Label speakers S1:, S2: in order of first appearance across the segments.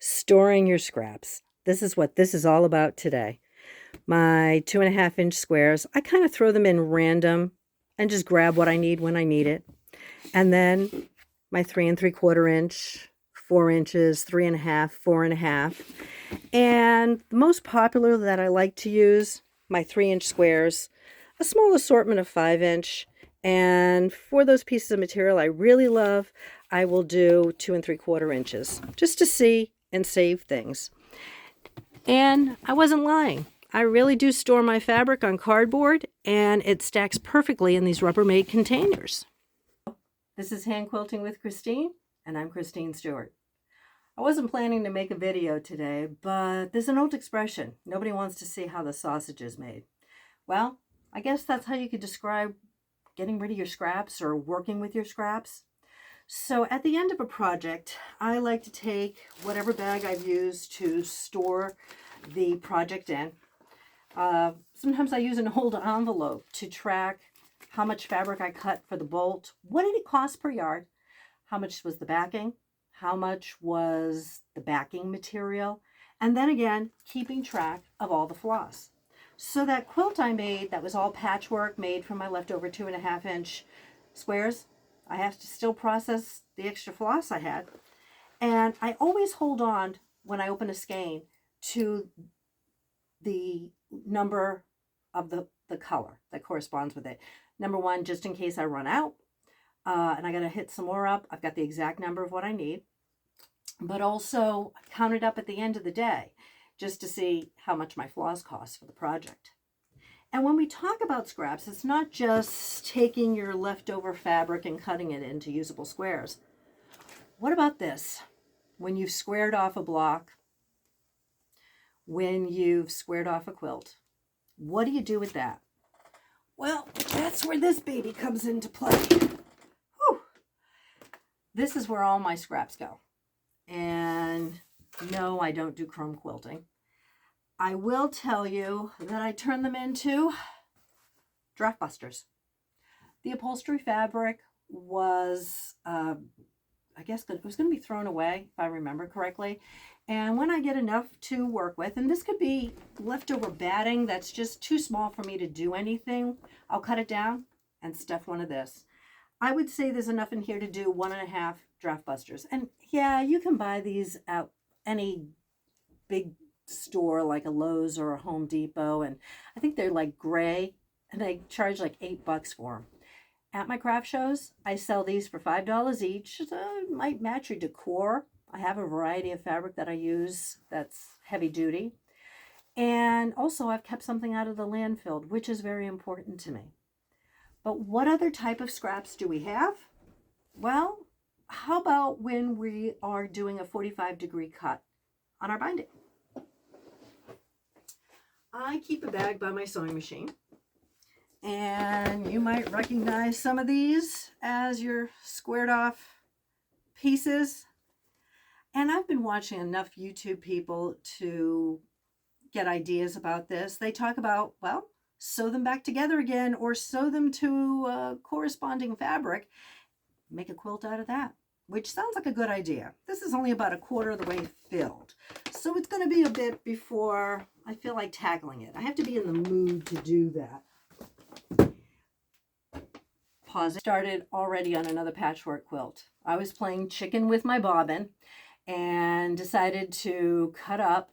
S1: Storing your scraps. This is what this is all about today. My 2.5-inch squares, I kind of throw them in random and just grab what I need when I need it. And then my 3 3/4 inch, 4 inches, 3.5, 4.5. And the most popular that I like to use, my 3-inch squares, a small assortment of 5-inch. And for those pieces of material I really love, I will do 2 3/4 inches just to see and save things. And I wasn't lying. I really do store my fabric on cardboard, and it stacks perfectly in these Rubbermaid containers. This is Hand Quilting with Christine, and I'm Christine Stewart. I wasn't planning to make a video today, but there's an old expression: nobody wants to see how the sausage is made. Well, I guess that's how you could describe getting rid of your scraps or working with your scraps. So at the end of a project, I like to take whatever bag I've used to store the project in. Sometimes I use an old envelope to track how much fabric I cut for the bolt, what did it cost per yard, how much was the backing, how much was the backing material, and then again, keeping track of all the floss. So that quilt I made, that was all patchwork made from my leftover 2.5-inch squares, I have to still process the extra floss I had. And I always hold on, when I open a skein, to the number of the color that corresponds with it. Number one, just in case I run out and I got to hit some more up, I've got the exact number of what I need. But also count it up at the end of the day just to see how much my floss costs for the project. And when we talk about scraps, it's not just taking your leftover fabric and cutting it into usable squares. What about this? When you've squared off a block, when you've squared off a quilt, what do you do with that? Well, that's where this baby comes into play. Whew. This is where all my scraps go. And no, I don't do chrome quilting. I will tell you that I turn them into draft busters. The upholstery fabric was, I guess it was going to be thrown away, if I remember correctly. And when I get enough to work with, and this could be leftover batting that's just too small for me to do anything, I'll cut it down and stuff one of this. I would say there's enough in here to do 1.5 draft busters. And yeah, you can buy these at any big store like a Lowe's or a Home Depot, and I think they're like gray, and they charge like $8 for them. At my craft shows, I sell these for $5 each. So it might match your decor. I have a variety of fabric that I use that's heavy duty. And also I've kept something out of the landfill, which is very important to me. But what other type of scraps do we have? Well, how about when we are doing a 45-degree cut on our binding? I keep a bag by my sewing machine, and you might recognize some of these as your squared off pieces. And I've been watching enough YouTube people to get ideas about this. They talk about, well, sew them back together again, or sew them to corresponding fabric, make a quilt out of that, which sounds like a good idea. This is only about 1/4 of the way filled, so it's going to be a bit before I feel like tackling it. I have to be in the mood to do that. Pause. Started already on another patchwork quilt. I was playing chicken with my bobbin and decided to cut up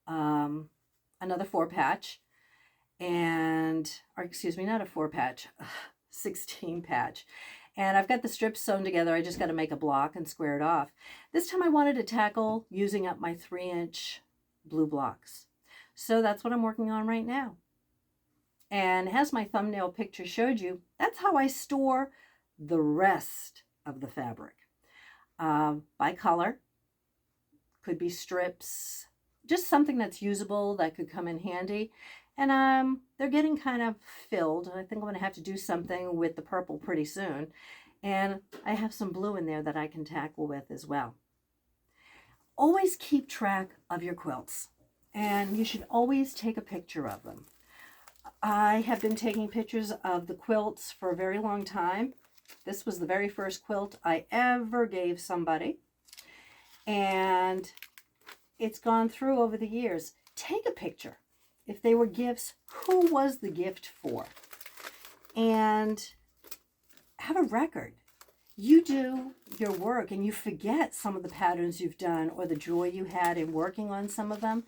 S1: another 4-patch, or excuse me, not a 4-patch, 16-patch. And I've got the strips sewn together. I just got to make a block and square it off. This time I wanted to tackle using up my 3-inch blue blocks. So that's what I'm working on right now. And as my thumbnail picture showed you, that's how I store the rest of the fabric. By color. Could be strips, just something that's usable that could come in handy. And they're getting kind of filled. I think I'm going to have to do something with the purple pretty soon. And I have some blue in there that I can tackle with as well. Always keep track of your quilts, and you should always take a picture of them. I have been taking pictures of the quilts for a very long time. This was the very first quilt I ever gave somebody. And it's gone through over the years. Take a picture. If they were gifts, who was the gift for? And have a record. You do your work and you forget some of the patterns you've done or the joy you had in working on some of them.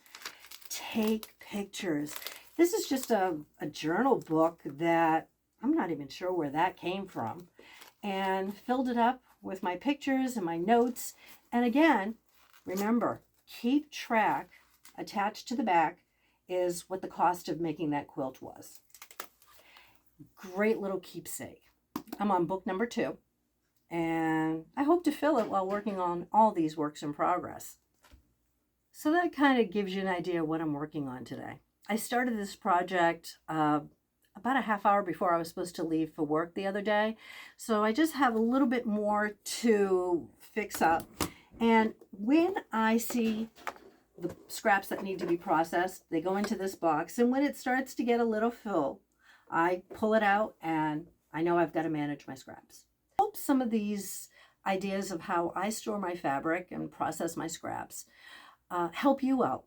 S1: Take pictures. This is just a journal book that I'm not even sure where that came from, and filled it up with my pictures and my notes. And again, remember, keep track. Attached to the back is what the cost of making that quilt was. Great little keepsake. I'm on book number 2, and I hope to fill it while working on all these works in progress. So that kind of gives you an idea of what I'm working on today. I started this project about a half hour before I was supposed to leave for work the other day. So I just have a little bit more to fix up. And when I see the scraps that need to be processed, they go into this box. And when it starts to get a little full, I pull it out and I know I've got to manage my scraps. I hope some of these ideas of how I store my fabric and process my scraps help you out.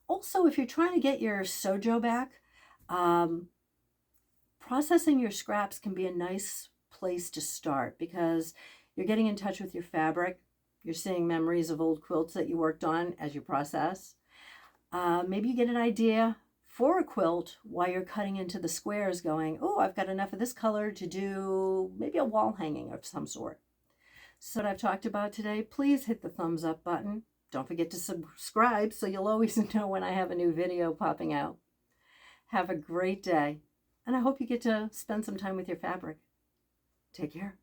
S1: Also, if you're trying to get your sojo back, processing your scraps can be a nice place to start because you're getting in touch with your fabric. You're seeing memories of old quilts that you worked on as you process. Maybe you get an idea for a quilt while you're cutting into the squares going, oh, I've got enough of this color to do maybe a wall hanging of some sort. So what I've talked about today, please hit the thumbs up button. Don't forget to subscribe so you'll always know when I have a new video popping out. Have a great day, and I hope you get to spend some time with your fabric. Take care.